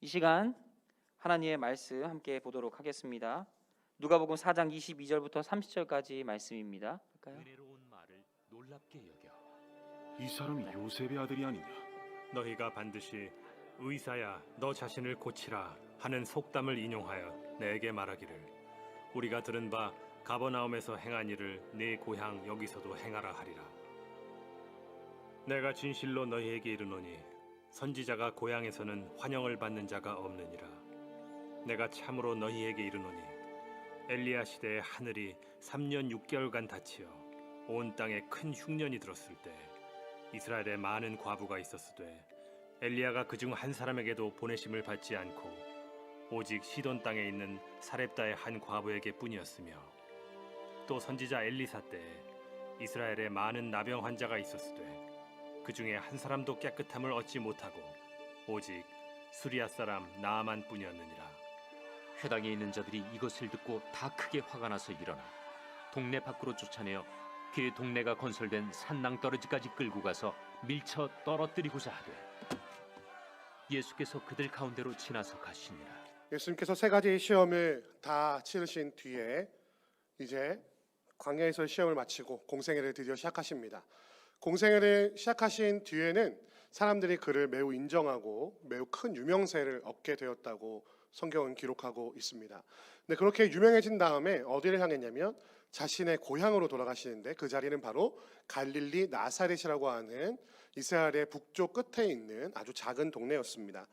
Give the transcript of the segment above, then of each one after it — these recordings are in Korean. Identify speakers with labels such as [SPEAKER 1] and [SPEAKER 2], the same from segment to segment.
[SPEAKER 1] 이 시간 하나님의 말씀 함께 보도록 하겠습니다. 누가복음 4장 22절부터 30절까지 말씀입니다. 볼까요?
[SPEAKER 2] 은혜로운 말을 놀랍게 여겨
[SPEAKER 3] 이 사람이 요셉의 아들이 아니냐?
[SPEAKER 2] 너희가 반드시 의사야 너 자신을 고치라 하는 속담을 인용하여 내게 말하기를 우리가 들은 바 가버나움에서 행한 일을 네 고향 여기서도 행하라 하리라. 내가 진실로 너희에게 이르노니 선지자가 고향에서는 환영을 받는 자가 없느니라. 내가 참으로 너희에게 이르노니 엘리야 시대에 하늘이 3년 6개월간 닫히어 온 땅에 큰 흉년이 들었을 때 이스라엘에 많은 과부가 있었으되 엘리야가 그중 한 사람에게도 보내심을 받지 않고 오직 시돈 땅에 있는 사렙다의 한 과부에게 뿐이었으며 또 선지자 엘리사 때에 이스라엘에 많은 나병 환자가 있었으되 그 중에 한 사람도 깨끗함을 얻지 못하고 오직 수리아 사람 나아만 뿐이었느니라.
[SPEAKER 4] 회당에 있는 자들이 이것을 듣고 다 크게 화가 나서 일어나 동네 밖으로 쫓아내어 그 동네가 건설된 산낭떠러지까지 끌고 가서 밀쳐 떨어뜨리고자 하되 예수께서 그들 가운데로 지나서 가시니라.
[SPEAKER 5] 예수님께서 세 가지의 시험을 다 치르신 뒤에 이제 광야에서 시험을 마치고 공생애를 드디어 시작하십니다. 공생애를 시작하신 뒤에는 사람들이 그를 매우 인정하고 매우 큰 유명세를 얻게 되었다고 성경은 기록하고 있습니다. 근데 그렇게 유명해진 다음에 어디를 향했냐면 자신의 고향으로 돌아가시는데 그 자리는 바로 갈릴리 나사렛이라고 하는 이스라엘의 북쪽 끝에 있는 아주 작은 동네였습니다.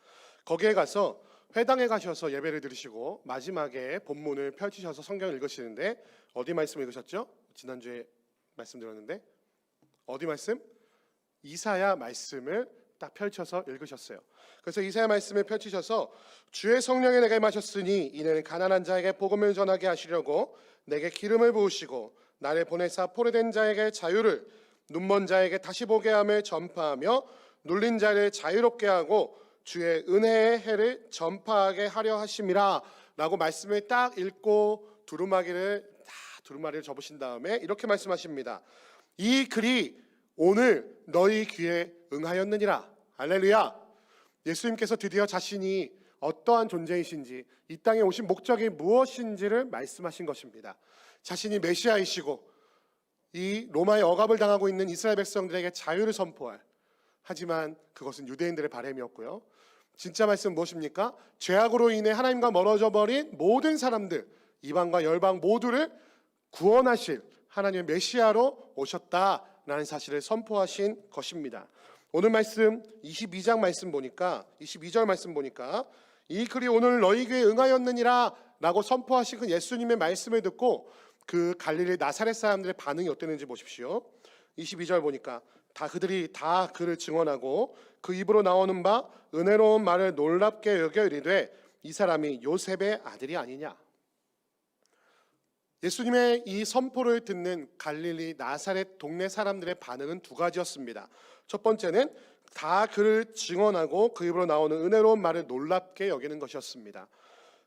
[SPEAKER 5] 거기에 가서 회당에 가셔서 예배를 드리시고 마지막에 본문을 펼치셔서 성경을 읽으시는데 어디 말씀 읽으셨죠? 지난주에 말씀드렸는데 어디 말씀? 이사야 말씀을 딱 펼쳐서 읽으셨어요. 그래서 이사야 말씀을 펼치셔서 주의 성령이 내게 마셨으니 이는 가난한 자에게 복음을 전하게 하시려고 내게 기름을 부으시고 나를 보내사 포로된 자에게 자유를 눈먼 자에게 다시 보게 함을 전파하며 눌린 자를 자유롭게 하고 주의 은혜의 해를 전파하게 하려 하심이라 라고 말씀을 딱 읽고 두루마기를 접으신 다음에 이렇게 말씀하십니다. 이 글이 오늘 너희 귀에 응하였느니라. 할렐루야. 예수님께서 드디어 자신이 어떠한 존재이신지 이 땅에 오신 목적이 무엇인지를 말씀하신 것입니다. 자신이 메시아이시고 이 로마의 억압을 당하고 있는 이스라엘 백성들에게 자유를 선포할, 하지만 그것은 유대인들의 바람이었고요. 진짜 말씀은 무엇입니까? 죄악으로 인해 하나님과 멀어져 버린 모든 사람들, 이방과 열방 모두를 구원하실 하나님의 메시아로 오셨다라는 사실을 선포하신 것입니다. 오늘 말씀 22장 말씀 보니까 22절 말씀 보니까 이 글이 오늘 너희 귀에 응하였느니라 라고 선포하신 그 예수님의 말씀을 듣고 그 갈릴리 나사렛 사람들의 반응이 어땠는지 보십시오. 22절 보니까 그들이 다 그를 증언하고 그 입으로 나오는 바 은혜로운 말을 놀랍게 여겨 이르되 이 사람이 요셉의 아들이 아니냐. 예수님의 이 선포를 듣는 갈릴리 나사렛 동네 사람들의 반응은 두 가지였습니다. 첫 번째는 다 그를 증언하고 그 입으로 나오는 은혜로운 말을 놀랍게 여기는 것이었습니다.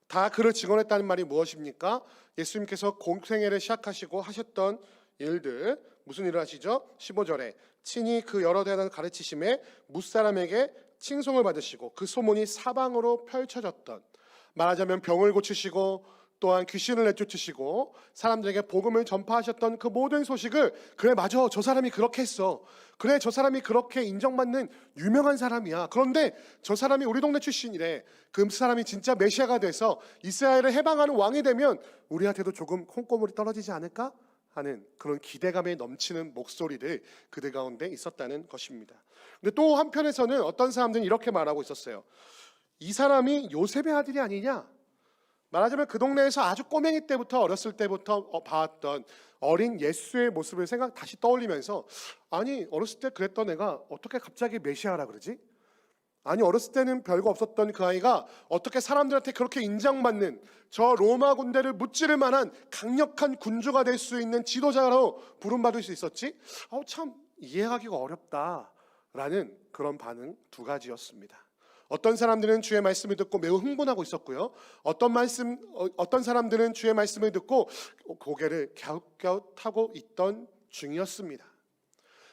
[SPEAKER 5] 다 그를 증언했다는 말이 무엇입니까? 예수님께서 공생애를 시작하시고 하셨던 일들, 무슨 일을 하시죠? 15절에 친히 그 여러 대단한 가르치심에 무사람에게 칭송을 받으시고 그 소문이 사방으로 펼쳐졌던, 말하자면 병을 고치시고 또한 귀신을 내쫓으시고 사람들에게 복음을 전파하셨던 그 모든 소식을 그래 맞아 저 사람이 그렇게 했어, 그래 저 사람이 그렇게 인정받는 유명한 사람이야, 그런데 저 사람이 우리 동네 출신이래, 그 사람이 진짜 메시아가 돼서 이스라엘을 해방하는 왕이 되면 우리한테도 조금 콩고물이 떨어지지 않을까 하는 그런 기대감에 넘치는 목소리들 그들 가운데 있었다는 것입니다. 근데 또 한편에서는 어떤 사람들은 이렇게 말하고 있었어요. 이 사람이 요셉의 아들이 아니냐. 말하자면 그 동네에서 아주 꼬맹이 때부터 어렸을 때부터 봐왔던 어린 예수의 모습을 다시 떠올리면서 아니 어렸을 때 그랬던 애가 어떻게 갑자기 메시아라 그러지? 아니 어렸을 때는 별거 없었던 그 아이가 어떻게 사람들한테 그렇게 인정받는 저 로마 군대를 무찌를 만한 강력한 군주가 될 수 있는 지도자로 부름받을 수 있었지? 참 이해하기가 어렵다라는 그런 반응 두 가지였습니다. 어떤 사람들은 주의 말씀을 듣고 매우 흥분하고 있었고요. 어떤 사람들은 주의 말씀을 듣고 고개를 갸웃갸웃하고 있던 중이었습니다.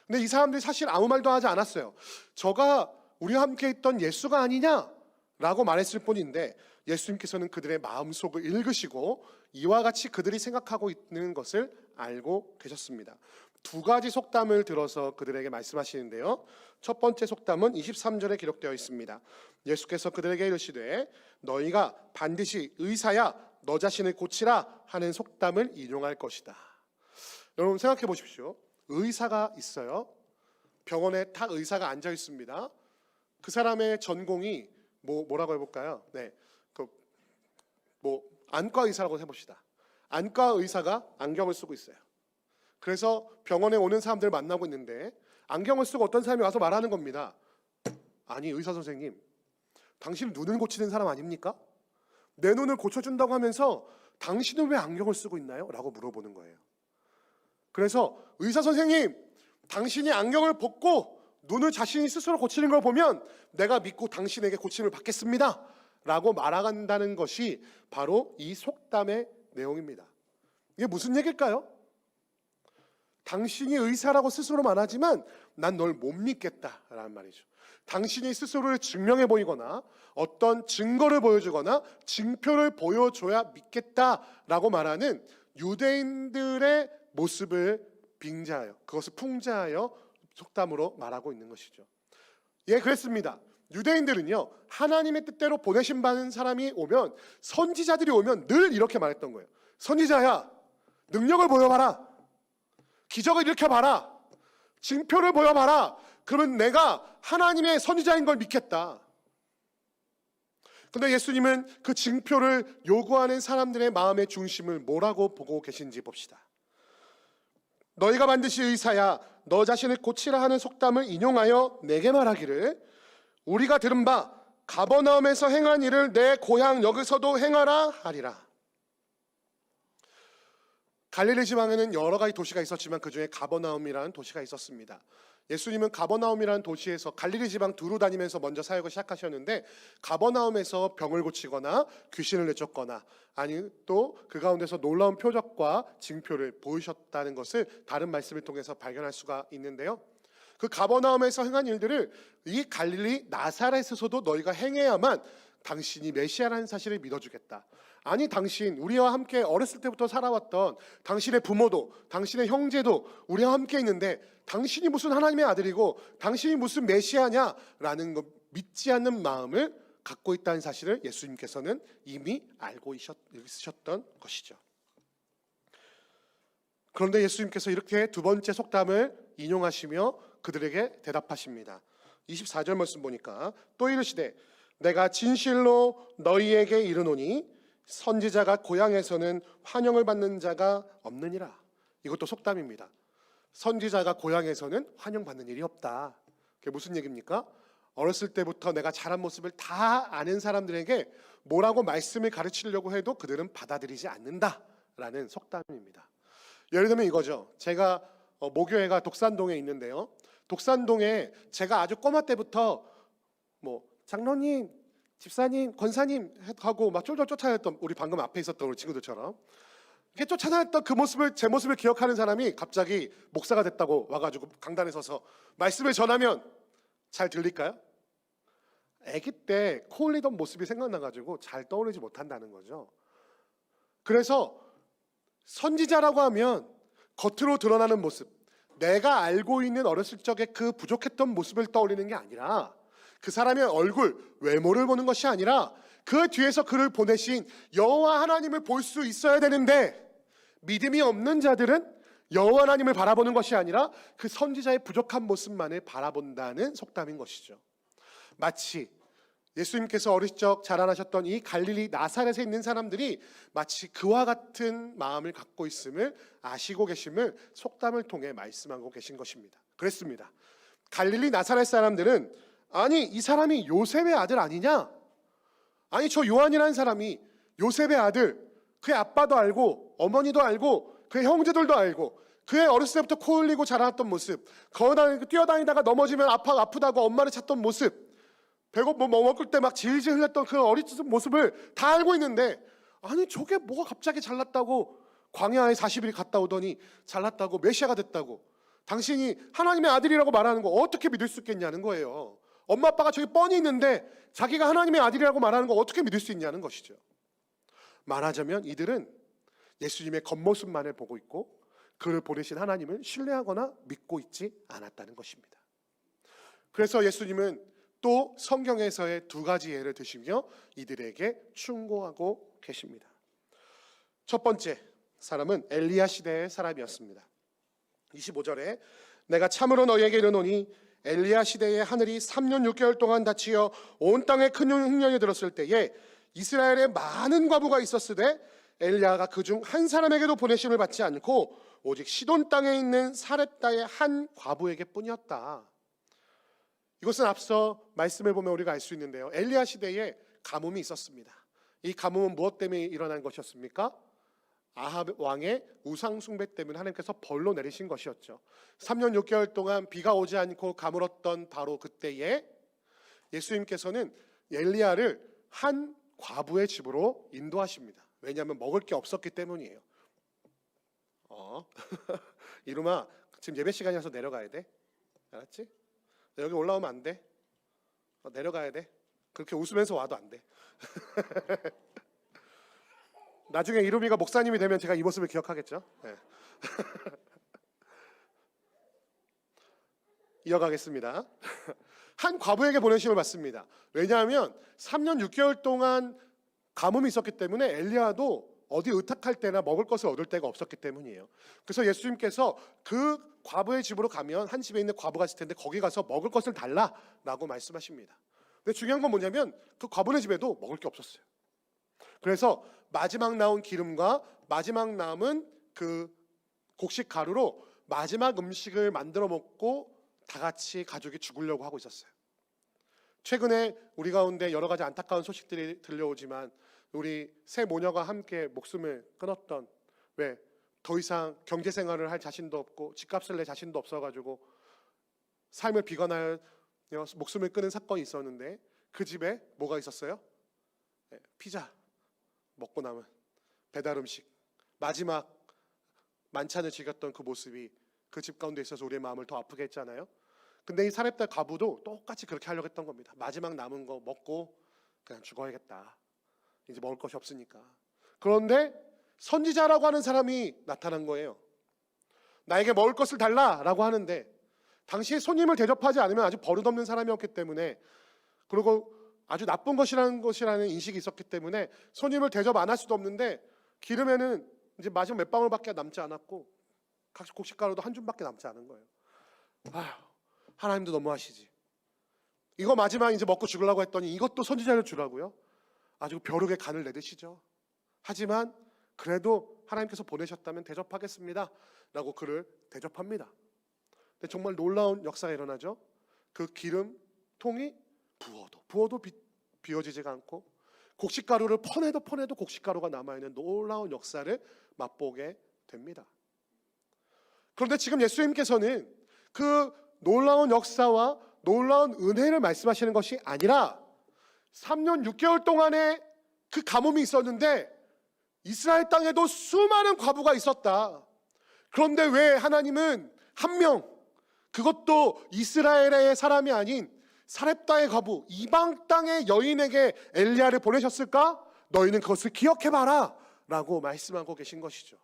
[SPEAKER 5] 근데 이 사람들이 사실 아무 말도 하지 않았어요. 저가 우리와 함께 있던 예수가 아니냐? 라고 말했을 뿐인데 예수님께서는 그들의 마음속을 읽으시고 이와 같이 그들이 생각하고 있는 것을 알고 계셨습니다. 두 가지 속담을 들어서 그들에게 말씀하시는데요. 첫 번째 속담은 23절에 기록되어 있습니다. 예수께서 그들에게 이르시되 너희가 반드시 의사야 너 자신을 고치라 하는 속담을 인용할 것이다. 여러분 생각해 보십시오. 의사가 있어요. 병원에 딱 의사가 앉아 있습니다. 그 사람의 전공이 뭐라고 해볼까요? 네, 안과 의사라고 해봅시다. 안과 의사가 안경을 쓰고 있어요. 그래서 병원에 오는 사람들을 만나고 있는데 안경을 쓰고 어떤 사람이 와서 말하는 겁니다. 아니 의사 선생님, 당신 눈을 고치는 사람 아닙니까? 내 눈을 고쳐준다고 하면서 당신은 왜 안경을 쓰고 있나요? 라고 물어보는 거예요. 그래서 의사 선생님, 당신이 안경을 벗고 눈을 자신이 스스로 고치는 걸 보면 내가 믿고 당신에게 고침을 받겠습니다 라고 말한다는 것이 바로 이 속담의 내용입니다. 이게 무슨 얘기일까요? 당신이 의사라고 스스로 말하지만 난 널 못 믿겠다라는 말이죠. 당신이 스스로를 증명해 보이거나 어떤 증거를 보여주거나 징표를 보여줘야 믿겠다라고 말하는 유대인들의 모습을 빙자하여 그것을 풍자하여 속담으로 말하고 있는 것이죠. 예, 그랬습니다. 유대인들은요, 하나님의 뜻대로 보내신 받은 사람이 오면, 선지자들이 오면 늘 이렇게 말했던 거예요. 선지자야, 능력을 보여봐라. 기적을 일으켜봐라. 징표를 보여봐라. 그러면 내가 하나님의 선지자인 걸 믿겠다. 그런데 예수님은 그 징표를 요구하는 사람들의 마음의 중심을 뭐라고 보고 계신지 봅시다. 너희가 반드시 의사야 너 자신을 고치라 하는 속담을 인용하여 내게 말하기를 우리가 들은 바 가버나움에서 행한 일을 내 고향 여기서도 행하라 하리라. 갈릴리 지방에는 여러 가지 도시가 있었지만 그 중에 가버나움이라는 도시가 있었습니다. 예수님은 가버나움이라는 도시에서 갈릴리 지방 두루 다니면서 먼저 사역을 시작하셨는데 가버나움에서 병을 고치거나 귀신을 내쫓거나 아니 또 그 가운데서 놀라운 표적과 징표를 보이셨다는 것을 다른 말씀을 통해서 발견할 수가 있는데요. 그 가버나움에서 행한 일들을 이 갈릴리 나사렛에서도 너희가 행해야만 당신이 메시아라는 사실을 믿어주겠다. 아니 당신 우리와 함께 어렸을 때부터 살아왔던 당신의 부모도 당신의 형제도 우리와 함께 있는데 당신이 무슨 하나님의 아들이고 당신이 무슨 메시아냐라는 거 믿지 않는 마음을 갖고 있다는 사실을 예수님께서는 이미 알고 있으셨던 것이죠. 그런데 예수님께서 이렇게 두 번째 속담을 인용하시며 그들에게 대답하십니다. 24절 말씀 보니까 또 이르시되 내가 진실로 너희에게 이르노니 선지자가 고향에서는 환영을 받는 자가 없느니라. 이것도 속담입니다. 선지자가 고향에서는 환영받는 일이 없다. 그게 무슨 얘기입니까? 어렸을 때부터 내가 자란 모습을 다 아는 사람들에게 뭐라고 말씀을 가르치려고 해도 그들은 받아들이지 않는다라는 속담입니다. 예를 들면 이거죠. 제가 모교회가 독산동에 있는데요. 독산동에 제가 아주 꼬마 때부터 장로님, 집사님, 권사님 하고 막 쫄쫄 쫓아다녔던 우리 방금 앞에 있었던 우리 친구들처럼 이렇게 쫓아다녔던 그 모습을 제 모습을 기억하는 사람이 갑자기 목사가 됐다고 와가지고 강단에 서서 말씀을 전하면 잘 들릴까요? 아기 때 코 올리던 모습이 생각나가지고 잘 떠오르지 못한다는 거죠. 그래서 선지자라고 하면 겉으로 드러나는 모습, 내가 알고 있는 어렸을 적에 그 부족했던 모습을 떠올리는 게 아니라 그 사람의 얼굴, 외모를 보는 것이 아니라 그 뒤에서 그를 보내신 여호와 하나님을 볼 수 있어야 되는데 믿음이 없는 자들은 여호와 하나님을 바라보는 것이 아니라 그 선지자의 부족한 모습만을 바라본다는 속담인 것이죠. 마치 예수님께서 어릴 적 자라나셨던 이 갈릴리 나사렛에 있는 사람들이 마치 그와 같은 마음을 갖고 있음을 아시고 계심을 속담을 통해 말씀하고 계신 것입니다. 그랬습니다. 갈릴리 나사렛 사람들은 아니 이 사람이 요셉의 아들 아니냐? 아니 저 요한이라는 사람이 요셉의 아들, 그의 아빠도 알고 어머니도 알고 그의 형제들도 알고 그의 어렸을 때부터 코 흘리고 자라났던 모습, 뛰어다니다가 넘어지면 아프다고 엄마를 찾던 모습, 배고 먹을 때 막 질질 흘렸던 그 어린 모습을 다 알고 있는데 아니 저게 뭐가 갑자기 잘났다고 광야에 40일 갔다 오더니 잘났다고 메시아가 됐다고 당신이 하나님의 아들이라고 말하는 거 어떻게 믿을 수 있겠냐는 거예요. 엄마 아빠가 저기 뻔히 있는데 자기가 하나님의 아들이라고 말하는 거 어떻게 믿을 수 있냐는 것이죠. 말하자면 이들은 예수님의 겉모습만을 보고 있고 그를 보내신 하나님을 신뢰하거나 믿고 있지 않았다는 것입니다. 그래서 예수님은 또 성경에서의 두 가지 예를 드시며 이들에게 충고하고 계십니다. 첫 번째 사람은 엘리야 시대의 사람이었습니다. 25절에 내가 참으로 너희에게 이르노니 엘리야 시대에 하늘이 3년 6개월 동안 닫히어 온 땅에 큰 흉년이 들었을 때에 이스라엘에 많은 과부가 있었으되 엘리야가 그중 한 사람에게도 보내심을 받지 않고 오직 시돈 땅에 있는 사렙다의 한 과부에게 뿐이었다. 이것은 앞서 말씀을 보면 우리가 알 수 있는데요. 엘리야 시대에 가뭄이 있었습니다. 이 가뭄은 무엇 때문에 일어난 것이었습니까? 아합 왕의 우상 숭배 때문에 하나님께서 벌로 내리신 것이었죠. 3년 6개월 동안 비가 오지 않고 가물었던 바로 그때에 예수님께서는 엘리야를 한 과부의 집으로 인도하십니다. 왜냐하면 먹을 게 없었기 때문이에요. 이루마 지금 예배 시간이라서 내려가야 돼. 알았지? 여기 올라오면 안 돼. 내려가야 돼. 그렇게 웃으면서 와도 안 돼. 나중에 이루미가 목사님이 되면 제가 이 모습을 기억하겠죠. 네. 이어가겠습니다. 한 과부에게 보내심을 받습니다. 왜냐하면 3년 6개월 동안 가뭄이 있었기 때문에 엘리야도 어디 의탁할 때나 먹을 것을 얻을 데가 없었기 때문이에요. 그래서 예수님께서 그 과부의 집으로 가면 한 집에 있는 과부가 있을 텐데 거기 가서 먹을 것을 달라라고 말씀하십니다. 근데 중요한 건 뭐냐면 그 과부네 집에도 먹을 게 없었어요. 그래서 마지막 나온 기름과 마지막 남은 그 곡식 가루로 마지막 음식을 만들어 먹고 다 같이 가족이 죽으려고 하고 있었어요. 최근에 우리 가운데 여러 가지 안타까운 소식들이 들려오지만 우리 세 모녀가 함께 목숨을 끊었던, 왜 더 이상 경제 생활을 할 자신도 없고 집값을 낼 자신도 없어가지고 삶을 비관하여 목숨을 끊은 사건이 있었는데 그 집에 뭐가 있었어요? 피자 먹고 남은 배달 음식, 마지막 만찬을 즐겼던 그 모습이 그 집 가운데 있어서 우리의 마음을 더 아프게 했잖아요. 근데 이 사렙다 과부도 똑같이 그렇게 하려고 했던 겁니다. 마지막 남은 거 먹고 그냥 죽어야겠다. 이제 먹을 것이 없으니까. 그런데 선지자라고 하는 사람이 나타난 거예요. 나에게 먹을 것을 달라라고 하는데 당시에 손님을 대접하지 않으면 아주 버릇없는 사람이었기 때문에, 그리고 아주 나쁜 것이라는 인식이 있었기 때문에 손님을 대접 안 할 수도 없는데 기름에는 이제 마지막 몇 방울밖에 남지 않았고 곡식가루도 한 줌밖에 남지 않은 거예요. 아휴, 하나님도 너무하시지. 이거 마지막 이제 먹고 죽으려고 했더니 이것도 선지자를 주라고요? 아주 벼룩의 간을 내듯이죠. 하지만 그래도 하나님께서 보내셨다면 대접하겠습니다 라고 그를 대접합니다. 근데 정말 놀라운 역사가 일어나죠. 그 기름통이 부어도 비워지지가 않고 곡식가루를 퍼내도 곡식가루가 남아있는 놀라운 역사를 맛보게 됩니다. 그런데 지금 예수님께서는 그 놀라운 역사와 놀라운 은혜를 말씀하시는 것이 아니라 3년 6개월 동안의 그 가뭄이 있었는데 이스라엘 땅에도 수많은 과부가 있었다. 그런데 왜 하나님은 한 명, 그것도 이스라엘의 사람이 아닌 사렙다의 과부, 이방 땅의 여인에게 엘리야를 보내셨을까? 너희는 그것을 기억해봐라 라고 말씀하고 계신 것이죠.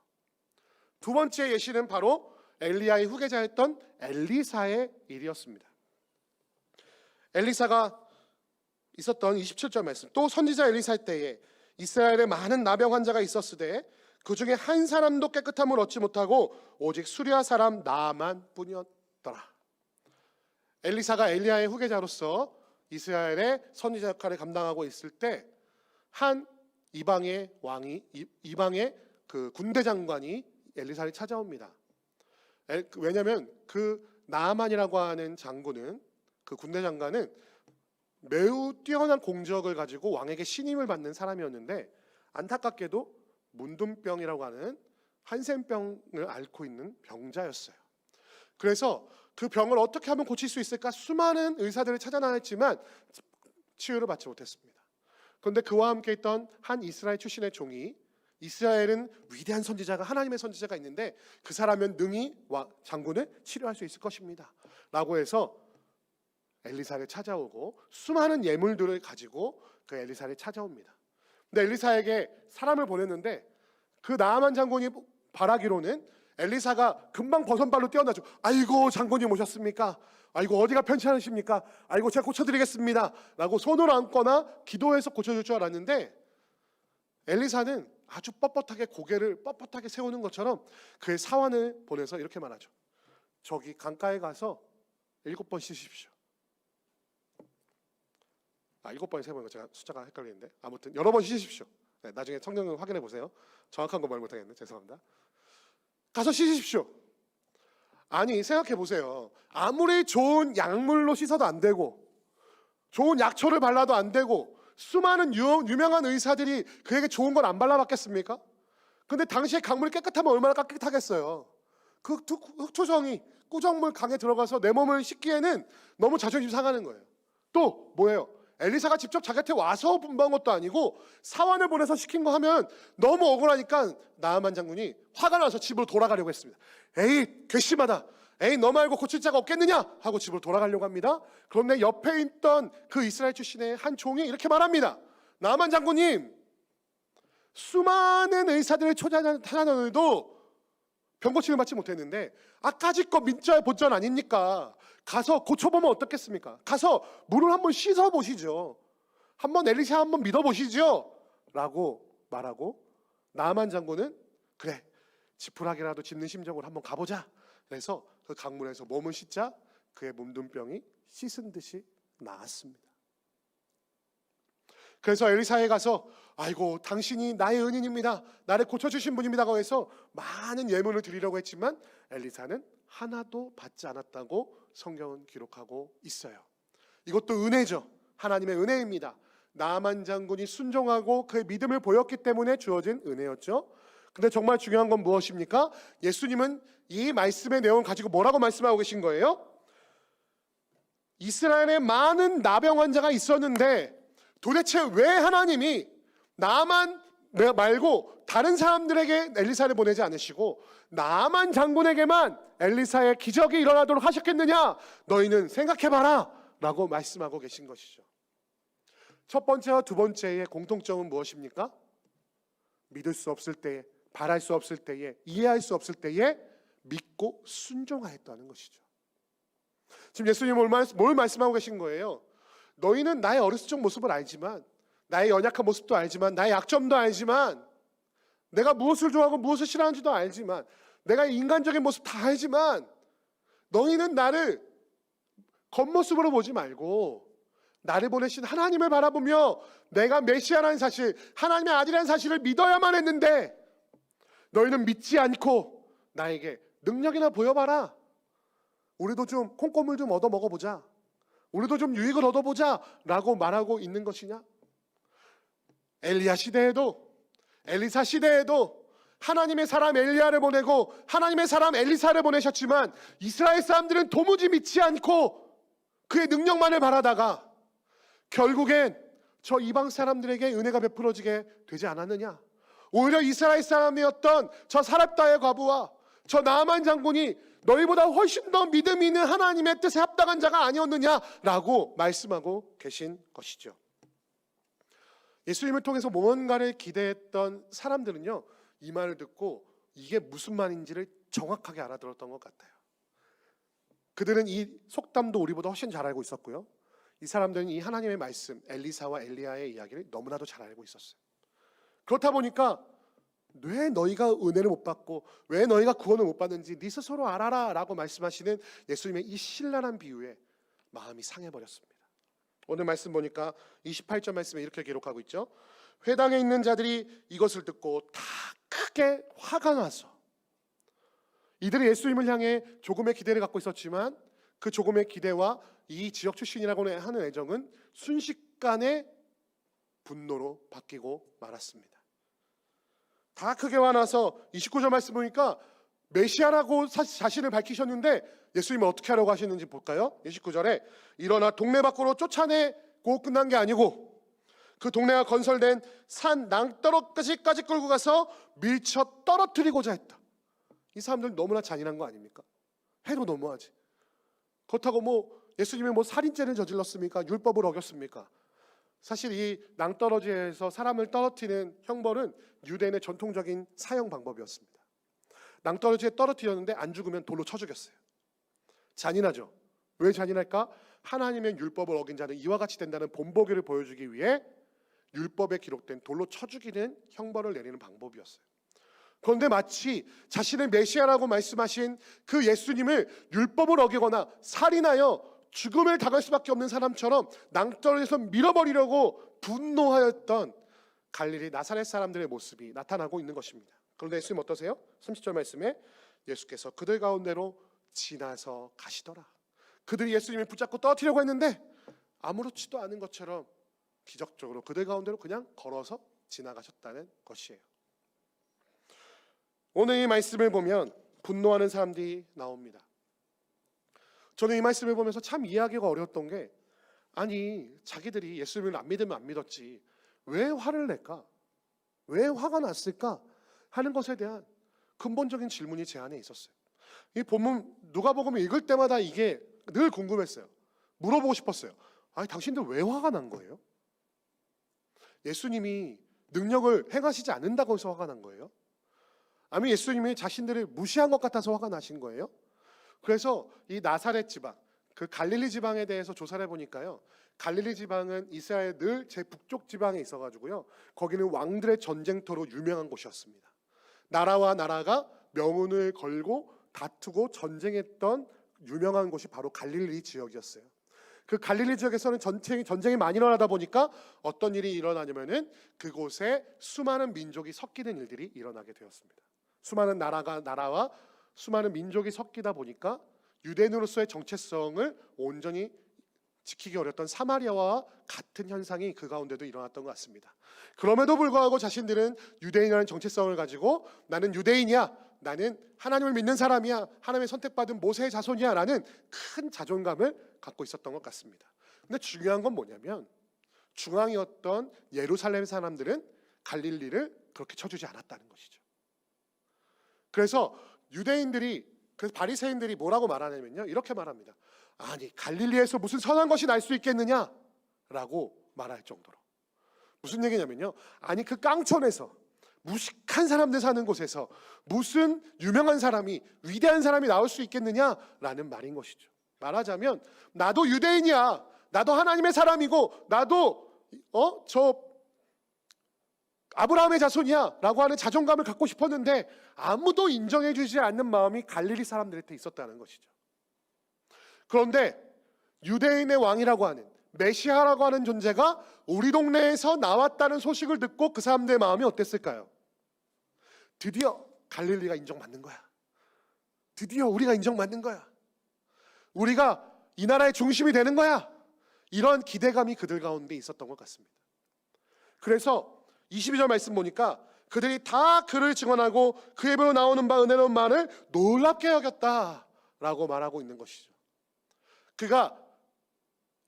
[SPEAKER 5] 두 번째 예시는 바로 엘리야의 후계자였던 엘리사의 일이었습니다. 엘리사가 있었던 27절 말씀, 또 선지자 엘리사 때에 이스라엘에 많은 나병 환자가 있었으되 그 중에 한 사람도 깨끗함을 얻지 못하고 오직 수리아 사람 나만 뿐이었더라. 엘리사가 엘리야의 후계자로서 이스라엘의 선지자 역할을 감당하고 있을 때 한 이방의 왕이, 이방의 그 군대 장관이 엘리사를 찾아옵니다. 왜냐하면 그 나아만이라고 하는 장군은, 그 군대 장관은 매우 뛰어난 공적을 가지고 왕에게 신임을 받는 사람이었는데 안타깝게도 문둥병이라고 하는 한센병을 앓고 있는 병자였어요. 그래서 그 병을 어떻게 하면 고칠 수 있을까 수많은 의사들을 찾아다녔지만 치유를 받지 못했습니다. 그런데 그와 함께 있던 한 이스라엘 출신의 종이, 이스라엘은 위대한 선지자가, 하나님의 선지자가 있는데 그 사람은 능히 장군을 치료할 수 있을 것입니다 라고 해서 엘리사를 찾아오고 수많은 예물들을 가지고 그 엘리사를 찾아옵니다. 근데 엘리사에게 사람을 보냈는데 그 나아만 장군이 바라기로는 엘리사가 금방 버선발로 뛰어나죠. 아이고 장군님 오셨습니까? 아이고 어디가 편찮으십니까? 아이고 제가 고쳐드리겠습니다 라고 손을 얹거나 기도해서 고쳐줄 줄 알았는데 엘리사는 아주 뻣뻣하게 고개를 뻣뻣하게 세우는 것처럼 그의 사환을 보내서 이렇게 말하죠. 저기 강가에 가서 7번 씻으십시오. 7번에 세보는 거 제가 숫자가 헷갈리는데 아무튼 여러 번 씻으십시오. 네, 나중에 성경을 확인해 보세요. 정확한 거 말 못하겠네. 죄송합니다. 가서 씻으십시오. 아니 생각해 보세요. 아무리 좋은 약물로 씻어도 안 되고 좋은 약초를 발라도 안 되고 수많은 유명한 의사들이 그에게 좋은 걸 안 발라봤겠습니까? 근데 당시에 강물이 깨끗하면 얼마나 깨끗하겠어요. 그 흑초성이 꾸정물 강에 들어가서 내 몸을 씻기에는 너무 자존심 상하는 거예요. 또 뭐예요? 엘리사가 직접 자기한테 와서 분부한 것도 아니고 사환을 보내서 시킨 거 하면 너무 억울하니까 나아만 장군이 화가 나서 집으로 돌아가려고 했습니다. 에이 괘씸하다. 에이 너 말고 고칠 자가 없겠느냐 하고 집으로 돌아가려고 합니다. 그런데 옆에 있던 그 이스라엘 출신의 한 종이 이렇게 말합니다. 나아만 장군님, 수많은 의사들을 찾아다녀도 병고침을 받지 못했는데 아까지 거 민자의 본전 아닙니까? 가서 고쳐보면 어떻겠습니까? 가서 물을 한번 씻어보시죠. 한번 엘리사 한번 믿어보시죠 라고 말하고 나아만 장군은 그래 지푸라기라도 짚는 심정으로 한번 가보자. 그래서 그 강물에서 몸을 씻자 그의 몸둔병이 씻은 듯이 나았습니다. 그래서 엘리사에 가서 아이고 당신이 나의 은인입니다. 나를 고쳐주신 분입니다. 해서 많은 예물을 드리려고 했지만 엘리사는 하나도 받지 않았다고 성경은 기록하고 있어요. 이것도 은혜죠. 하나님의 은혜입니다. 나아만 장군이 순종하고 그의 믿음을 보였기 때문에 주어진 은혜였죠. 근데 정말 중요한 건 무엇입니까? 예수님은 이 말씀의 내용을 가지고 뭐라고 말씀하고 계신 거예요? 이스라엘에 많은 나병 환자가 있었는데 도대체 왜 하나님이 나만 말고 다른 사람들에게 엘리사를 보내지 않으시고 나만 장군에게만 엘리사의 기적이 일어나도록 하셨겠느냐? 너희는 생각해봐라 라고 말씀하고 계신 것이죠. 첫 번째와 두 번째의 공통점은 무엇입니까? 믿을 수 없을 때에, 바랄 수 없을 때에, 이해할 수 없을 때에 믿고 순종하였다는 것이죠. 지금 예수님은 뭘 말씀하고 계신 거예요? 너희는 나의 어렸을 적 모습을 알지만, 나의 연약한 모습도 알지만, 나의 약점도 알지만, 내가 무엇을 좋아하고 무엇을 싫어하는지도 알지만, 내가 인간적인 모습 다 알지만, 너희는 나를 겉모습으로 보지 말고 나를 보내신 하나님을 바라보며 내가 메시아라는 사실, 하나님의 아들이라는 사실을 믿어야만 했는데 너희는 믿지 않고 나에게 능력이나 보여봐라. 우리도 좀 콩고물 좀 얻어 먹어보자. 우리도 좀 유익을 얻어보자 라고 말하고 있는 것이냐? 엘리야 시대에도, 엘리사 시대에도 하나님의 사람 엘리야를 보내고 하나님의 사람 엘리사를 보내셨지만 이스라엘 사람들은 도무지 믿지 않고 그의 능력만을 바라다가 결국엔 저 이방 사람들에게 은혜가 베풀어지게 되지 않았느냐? 오히려 이스라엘 사람이었던 저 사렙다의 과부와 저 나아만 장군이 너희보다 훨씬 더 믿음 있는 하나님의 뜻에 합당한 자가 아니었느냐라고 말씀하고 계신 것이죠. 예수님을 통해서 무언가를 기대했던 사람들은요, 이 말을 듣고 이게 무슨 말인지를 정확하게 알아들었던 것 같아요. 그들은 이 속담도 우리보다 훨씬 잘 알고 있었고요. 이 사람들은 이 하나님의 말씀, 엘리사와 엘리야의 이야기를 너무나도 잘 알고 있었어요. 그렇다 보니까 왜 너희가 은혜를 못 받고 왜 너희가 구원을 못 받는지 네 스스로 알아라 라고 말씀하시는 예수님의 이 신랄한 비유에 마음이 상해버렸습니다. 오늘 말씀 보니까 28절 말씀에 이렇게 기록하고 있죠. 회당에 있는 자들이 이것을 듣고 다 크게 화가 나서, 이들이 예수님을 향해 조금의 기대를 갖고 있었지만 그 조금의 기대와 이 지역 출신이라고 하는 애정은 순식간에 분노로 바뀌고 말았습니다. 다 크게 화나서 29절 말씀 보니까 메시아라고 자신을 밝히셨는데 예수님은 어떻게 하려고 하시는지 볼까요? 29절에 일어나 동네 밖으로 쫓아내고 끝난 게 아니고 그 동네가 건설된 산 낭떠러지까지 끌고 가서 밀쳐 떨어뜨리고자 했다. 이 사람들 너무나 잔인한 거 아닙니까? 해도 너무하지. 그렇다고 뭐 예수님이 뭐 살인죄를 저질렀습니까? 율법을 어겼습니까? 사실 이 낭떠러지에서 사람을 떨어뜨리는 형벌은 유대인의 전통적인 사형 방법이었습니다. 낭떠러지에 떨어뜨렸는데 안 죽으면 돌로 쳐 죽였어요. 잔인하죠. 왜 잔인할까? 하나님의 율법을 어긴 자는 이와 같이 된다는 본보기를 보여주기 위해 율법에 기록된 돌로 쳐 죽이는 형벌을 내리는 방법이었어요. 그런데 마치 자신의 메시아라고 말씀하신 그 예수님을 율법을 어기거나 살인하여 죽음을 당할 수밖에 없는 사람처럼 낭떠러지에서 밀어버리려고 분노하였던 갈릴리 나사렛 사람들의 모습이 나타나고 있는 것입니다. 그런데 예수님 어떠세요? 30절 말씀에 예수께서 그들 가운데로 지나서 가시더라. 그들이 예수님을 붙잡고 떨어뜨리려고 했는데 아무렇지도 않은 것처럼 기적적으로 그들 가운데로 그냥 걸어서 지나가셨다는 것이에요. 오늘 이 말씀을 보면 분노하는 사람들이 나옵니다. 저는 이 말씀을 보면서 참 이해하기가 어려웠던 게, 아니 자기들이 예수님을 안 믿으면 안 믿었지 왜 화를 낼까? 왜 화가 났을까? 하는 것에 대한 근본적인 질문이 제 안에 있었어요. 이 본문 누가복음을 읽을 때마다 이게 늘 궁금했어요. 물어보고 싶었어요. 아니 당신들 왜 화가 난 거예요? 예수님이 능력을 행하시지 않는다고 해서 화가 난 거예요? 아니면 예수님이 자신들을 무시한 것 같아서 화가 나신 거예요? 그래서 이 나사렛 지방, 그 갈릴리 지방에 대해서 조사를 해보니까요, 갈릴리 지방은 이스라엘 늘 제북쪽 지방에 있어가지고요, 거기는 왕들의 전쟁터로 유명한 곳이었습니다. 나라와 나라가 명운을 걸고 다투고 전쟁했던 유명한 곳이 바로 갈릴리 지역이었어요. 그 갈릴리 지역에서는 전쟁이 많이 일어나다 보니까 어떤 일이 일어나냐면은 그곳에 수많은 민족이 섞이는 일들이 일어나게 되었습니다. 수많은 나라와 수많은 민족이 섞이다 보니까 유대인으로서의 정체성을 온전히 지키기 어렸던 사마리아와 같은 현상이 그 가운데도 일어났던 것 같습니다. 그럼에도 불구하고 자신들은 유대인이라는 정체성을 가지고 나는 유대인이야, 나는 하나님을 믿는 사람이야, 하나님의 선택받은 모세의 자손이야 라는 큰 자존감을 갖고 있었던 것 같습니다. 근데 중요한 건 뭐냐면 중앙이었던 예루살렘 사람들은 갈릴리를 그렇게 쳐주지 않았다는 것이죠. 그래서 그래서 바리새인들이 뭐라고 말하냐면요, 이렇게 말합니다. 아니 갈릴리에서 무슨 선한 것이 날 수 있겠느냐라고 말할 정도로. 무슨 얘기냐면요, 아니 그 깡촌에서 무식한 사람들 사는 곳에서 무슨 유명한 사람이, 위대한 사람이 나올 수 있겠느냐라는 말인 것이죠. 말하자면 나도 유대인이야, 나도 하나님의 사람이고, 나도 저 아브라함의 자손이야 라고 하는 자존감을 갖고 싶었는데 아무도 인정해 주지 않는 마음이 갈릴리 사람들한테 있었다는 것이죠. 그런데 유대인의 왕이라고 하는, 메시아라고 하는 존재가 우리 동네에서 나왔다는 소식을 듣고 그 사람들의 마음이 어땠을까요? 드디어 갈릴리가 인정받는 거야. 드디어 우리가 인정받는 거야. 우리가 이 나라의 중심이 되는 거야. 이런 기대감이 그들 가운데 있었던 것 같습니다. 그래서 22절 말씀 보니까 그들이 다 그를 증언하고 그의 입으로 나오는 바 은혜로운 말을 놀랍게 여겼다라고 말하고 있는 것이죠. 그가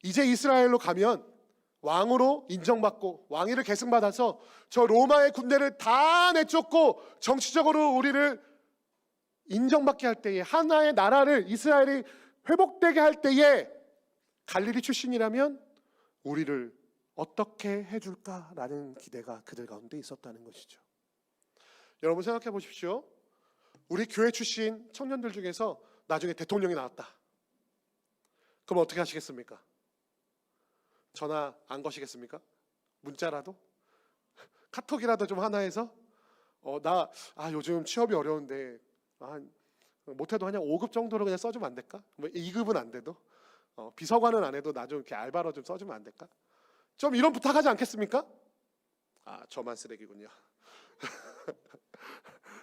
[SPEAKER 5] 이제 이스라엘로 가면 왕으로 인정받고 왕위를 계승받아서 저 로마의 군대를 다 내쫓고 정치적으로 우리를 인정받게 할 때에, 하나의 나라를, 이스라엘이 회복되게 할 때에 갈릴리 출신이라면 우리를 어떻게 해줄까라는 기대가 그들 가운데 있었다는 것이죠. 여러분 생각해 보십시오. 우리 교회 출신 청년들 중에서 나중에 대통령이 나왔다. 그럼 어떻게 하시겠습니까? 전화 안 거시겠습니까? 문자라도? 카톡이라도 좀 하나 해서 나 요즘 취업이 어려운데 못해도 그냥 5급 정도로 그냥 써주면 안 될까? 뭐 2급은 안 돼도 비서관은 안 해도 나 좀 이렇게 알바로 좀 써주면 안 될까? 좀 이런 부탁하지 않겠습니까? 저만 쓰레기군요.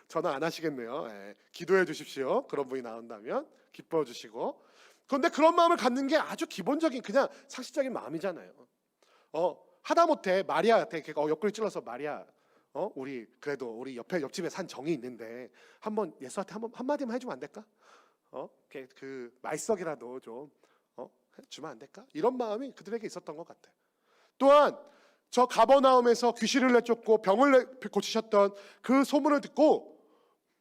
[SPEAKER 5] 전화 안 하시겠네요. 기도해 주십시오. 그런 분이 나온다면 기뻐해 주시고. 그런데 그런 마음을 갖는 게 아주 기본적인 그냥 상식적인 마음이잖아요. 하다못해 마리아한테 옆구리 찔러서 마리아, 우리 그래도 우리 옆집에 산 정이 있는데 한번 예수한테 한마디만 해주면 안 될까? 그 말석이라도 좀 주면 안 될까? 이런 마음이 그들에게 있었던 것 같아요. 또한 저 가버나움에서 귀신을 내쫓고 병을 고치셨던 그 소문을 듣고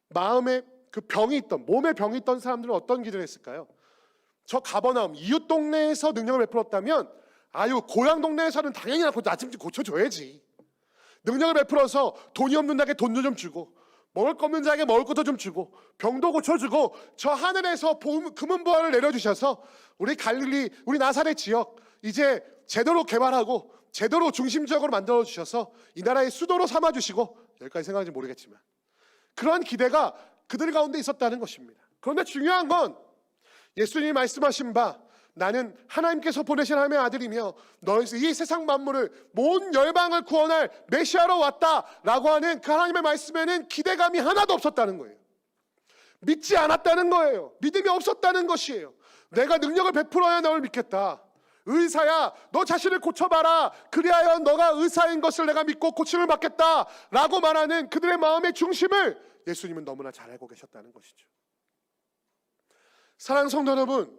[SPEAKER 5] 마음에 그 병이 있던, 몸에 병이 있던 사람들은 어떤 기도를 했을까요? 저 가버나움 이웃 동네에서 능력을 베풀었다면 아유 고향 동네에서는 당연히 나좀 고쳐줘야지. 능력을 베풀어서 돈이 없는 자에게 돈도 좀 주고 먹을 거 없는 자에게 먹을 것도 좀 주고 병도 고쳐주고 저 하늘에서 금은 보화를 내려주셔서 우리 갈릴리 우리 나사렛 지역 이제 제대로 개발하고 제대로 중심적으로 만들어 주셔서 이 나라의 수도로 삼아 주시고 여기까지 생각하는지 모르겠지만 그러한 기대가 그들 가운데 있었다는 것입니다. 그런데 중요한 건 예수님이 말씀하신 바 나는 하나님께서 보내신 하나님의 아들이며 너희 이 세상 만물을 모든 열방을 구원할 메시아로 왔다라고 하는 그 하나님의 말씀에는 기대감이 하나도 없었다는 거예요. 믿지 않았다는 거예요. 믿음이 없었다는 것이에요. 내가 능력을 베풀어야 너를 믿겠다. 의사야 너 자신을 고쳐봐라. 그리하여 너가 의사인 것을 내가 믿고 고침을 받겠다라고 말하는 그들의 마음의 중심을 예수님은 너무나 잘 알고 계셨다는 것이죠. 사랑하는 성도 여러분,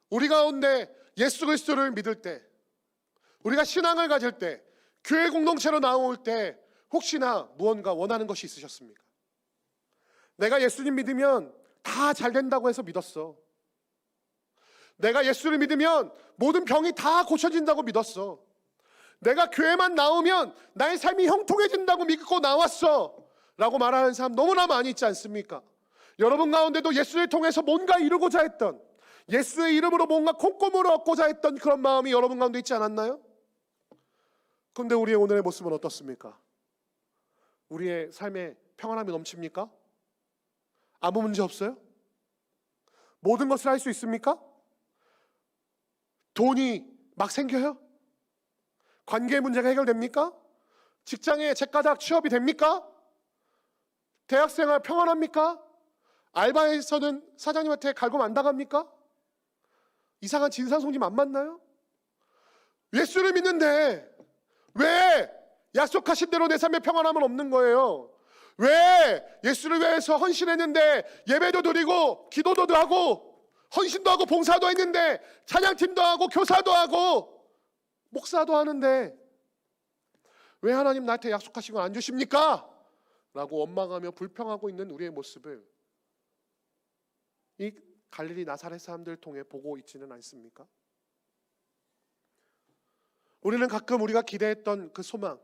[SPEAKER 5] 우리 가운데 예수 그리스도를 믿을 때, 우리가 신앙을 가질 때, 교회 공동체로 나올 때 혹시나 무언가 원하는 것이 있으셨습니까? 내가 예수님 믿으면 다 잘 된다고 해서 믿었어. 내가 예수를 믿으면 모든 병이 다 고쳐진다고 믿었어. 내가 교회만 나오면 나의 삶이 형통해진다고 믿고 나왔어 라고 말하는 사람 너무나 많이 있지 않습니까? 여러분 가운데도 예수를 통해서 뭔가 이루고자 했던, 예수의 이름으로 뭔가 콩고물을 얻고자 했던 그런 마음이 여러분 가운데 있지 않았나요? 그런데 우리의 오늘의 모습은 어떻습니까? 우리의 삶에 평안함이 넘칩니까? 아무 문제 없어요? 모든 것을 할 수 있습니까? 돈이 막 생겨요? 관계 문제가 해결됩니까? 직장에 제가닥 취업이 됩니까? 대학생활 평안합니까? 알바에서는 사장님한테 갈굼 안 당합니까? 이상한 진상송님 안 만나요? 예수를 믿는데 왜 약속하신 대로 내 삶에 평안함은 없는 거예요? 왜 예수를 위해서 헌신했는데 예배도 드리고 기도도 하고 헌신도 하고 봉사도 했는데 찬양팀도 하고 교사도 하고 목사도 하는데 왜 하나님 나한테 약속하신 거 안 주십니까? 라고 원망하며 불평하고 있는 우리의 모습을 이 갈릴리 나사렛 사람들을 통해 보고 있지는 않습니까? 우리는 가끔 우리가 기대했던 그 소망,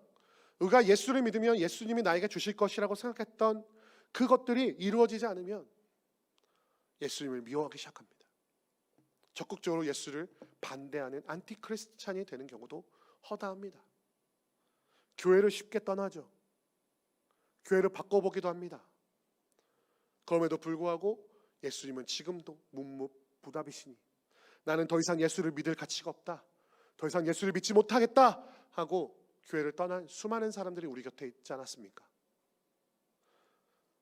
[SPEAKER 5] 우리가 예수를 믿으면 예수님이 나에게 주실 것이라고 생각했던 그것들이 이루어지지 않으면 예수님을 미워하기 시작합니다. 적극적으로 예수를 반대하는 안티크리스찬이 되는 경우도 허다합니다. 교회를 쉽게 떠나죠. 교회를 바꿔보기도 합니다. 그럼에도 불구하고 예수님은 지금도 묵묵부답이시니 나는 더 이상 예수를 믿을 가치가 없다, 더 이상 예수를 믿지 못하겠다 하고 교회를 떠난 수많은 사람들이 우리 곁에 있지 않았습니까?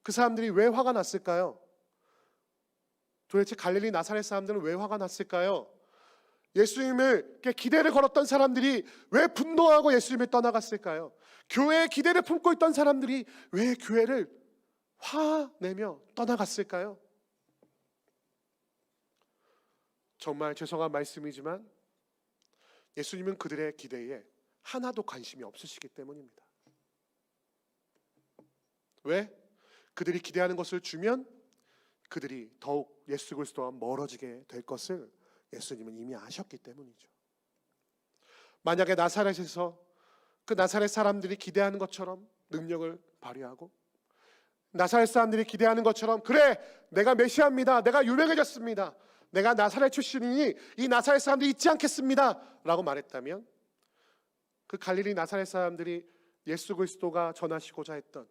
[SPEAKER 5] 그 사람들이 왜 화가 났을까요? 도대체 갈릴리 나사렛 사람들은 왜 화가 났을까요? 예수님을 기대를 걸었던 사람들이 왜 분노하고 예수님을 떠나갔을까요? 교회에 기대를 품고 있던 사람들이 왜 교회를 화내며 떠나갔을까요? 정말 죄송한 말씀이지만 예수님은 그들의 기대에 하나도 관심이 없으시기 때문입니다. 왜? 그들이 기대하는 것을 주면 그들이 더욱 예수 그리스도와 멀어지게 될 것을 예수님은 이미 아셨기 때문이죠. 만약에 나사렛에서 그 나사렛 사람들이 기대하는 것처럼 능력을 발휘하고 나사렛 사람들이 기대하는 것처럼 그래 내가 메시아입니다, 내가 유명해졌습니다, 내가 나사렛 출신이니 이 나사렛 사람들이 잊지 않겠습니다 라고 말했다면 그 갈릴리 나사렛 사람들이 예수 그리스도가 전하시고자 했던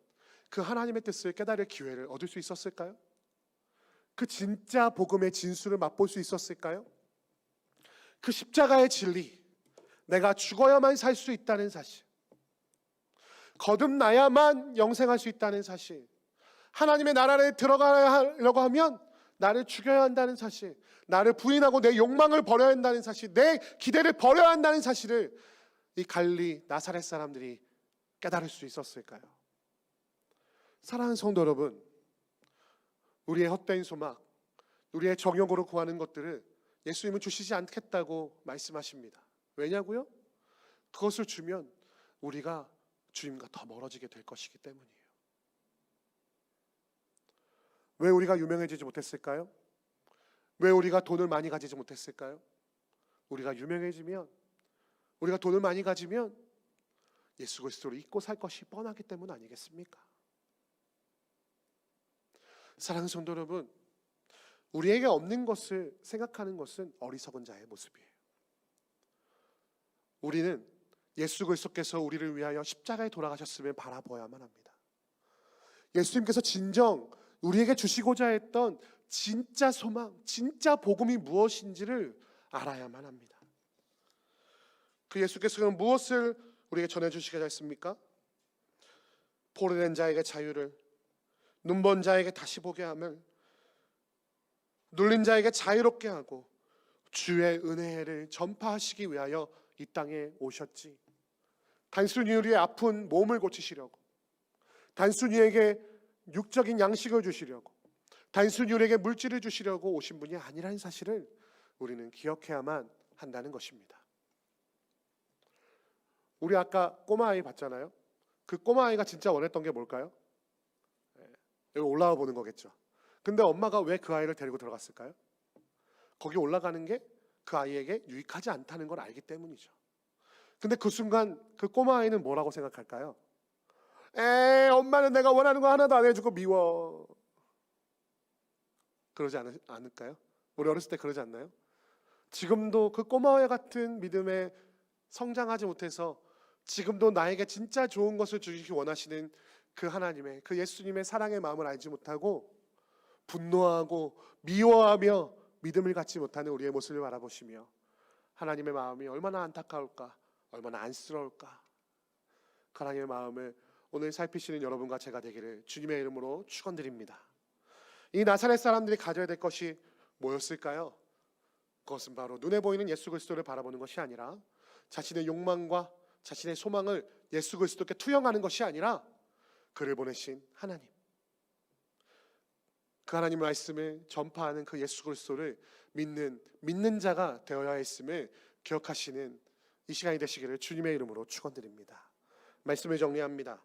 [SPEAKER 5] 그 하나님의 뜻을 깨달을 기회를 얻을 수 있었을까요? 그 진짜 복음의 진수를 맛볼 수 있었을까요? 그 십자가의 진리, 내가 죽어야만 살 수 있다는 사실, 거듭나야만 영생할 수 있다는 사실, 하나님의 나라에 들어가려고 하면 나를 죽여야 한다는 사실, 나를 부인하고 내 욕망을 버려야 한다는 사실, 내 기대를 버려야 한다는 사실을 이 갈릴리 나사렛 사람들이 깨달을 수 있었을까요? 사랑하는 성도 여러분, 우리의 헛된 소망, 우리의 정욕으로 구하는 것들을 예수님은 주시지 않겠다고 말씀하십니다. 왜냐고요? 그것을 주면 우리가 주님과 더 멀어지게 될 것이기 때문이에요. 왜 우리가 유명해지지 못했을까요? 왜 우리가 돈을 많이 가지지 못했을까요? 우리가 유명해지면, 우리가 돈을 많이 가지면 예수 그리스도를 잊고 살 것이 뻔하기 때문 아니겠습니까? 사랑하는 성도 여러분, 우리에게 없는 것을 생각하는 것은 어리석은 자의 모습이에요. 우리는 예수 그리스도께서 우리를 위하여 십자가에 돌아가셨음을 바라보아야만 합니다. 예수님께서 진정 우리에게 주시고자 했던 진짜 소망, 진짜 복음이 무엇인지를 알아야만 합니다. 그 예수께서는 무엇을 우리에게 전해주시고자 했습니까? 포로된 자에게 자유를, 눈먼 자에게 다시 보게 함을, 눌린 자에게 자유롭게 하고 주의 은혜를 전파하시기 위하여 이 땅에 오셨지. 단순히 우리의 아픈 몸을 고치시려고, 단순히 우리에게 육적인 양식을 주시려고, 단순히 우리에게 물질을 주시려고 오신 분이 아니라는 사실을 우리는 기억해야만 한다는 것입니다. 우리 아까 꼬마아이 봤잖아요. 그 꼬마아이가 진짜 원했던 게 뭘까요? 여기 올라와 보는 거겠죠. 근데 엄마가 왜 그 아이를 데리고 들어갔을까요? 거기 올라가는 게 그 아이에게 유익하지 않다는 걸 알기 때문이죠. 근데 그 순간 그 꼬마아이는 뭐라고 생각할까요? 엄마는 내가 원하는 거 하나도 안 해주고 미워. 그러지 않을까요? 우리 어렸을 때 그러지 않나요? 지금도 그 꼬마아이 같은 믿음에 성장하지 못해서 지금도 나에게 진짜 좋은 것을 주시기 원하시는 그 하나님의, 그 예수님의 사랑의 마음을 알지 못하고 분노하고 미워하며 믿음을 갖지 못하는 우리의 모습을 바라보시며 하나님의 마음이 얼마나 안타까울까, 얼마나 안쓰러울까. 그 하나님의 마음을 오늘 살피시는 여러분과 제가 되기를 주님의 이름으로 축원드립니다. 이 나사렛 사람들이 가져야 될 것이 뭐였을까요? 그것은 바로 눈에 보이는 예수 그리스도를 바라보는 것이 아니라 자신의 욕망과 자신의 소망을 예수 그리스도께 투영하는 것이 아니라 그를 보내신 하나님, 그 하나님 말씀을 전파하는 그 예수 그리스도를 믿는 자가 되어야 했음을 기억하시는 이 시간이 되시기를 주님의 이름으로 축원드립니다. 말씀을 정리합니다.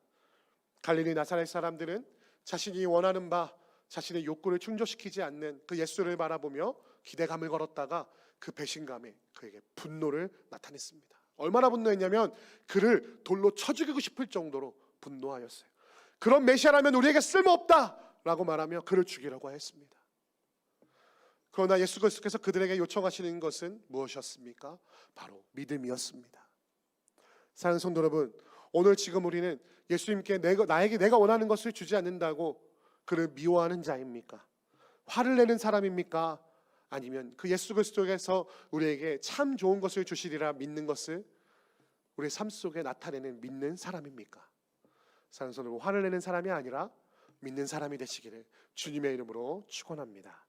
[SPEAKER 5] 갈릴리 나사렛 사람들은 자신이 원하는 바, 자신의 욕구를 충족시키지 않는 그 예수를 바라보며 기대감을 걸었다가 그 배신감에 그에게 분노를 나타냈습니다. 얼마나 분노했냐면 그를 돌로 쳐 죽이고 싶을 정도로 분노하였어요. 그런 메시아라면 우리에게 쓸모없다 라고 말하며 그를 죽이려고 했습니다. 그러나 예수 그리스도께서 그들에게 요청하시는 것은 무엇이었습니까? 바로 믿음이었습니다. 사랑하는 성도 여러분, 오늘 지금 우리는 예수님께 나에게 내가 원하는 것을 주지 않는다고 그를 미워하는 자입니까? 화를 내는 사람입니까? 아니면 그 예수 그리스도께서 우리에게 참 좋은 것을 주시리라 믿는 것을 우리의 삶 속에 나타내는 믿는 사람입니까? 사랑하는 성도 여러분, 화를 내는 사람이 아니라 믿는 사람이 되시기를 주님의 이름으로 축원합니다.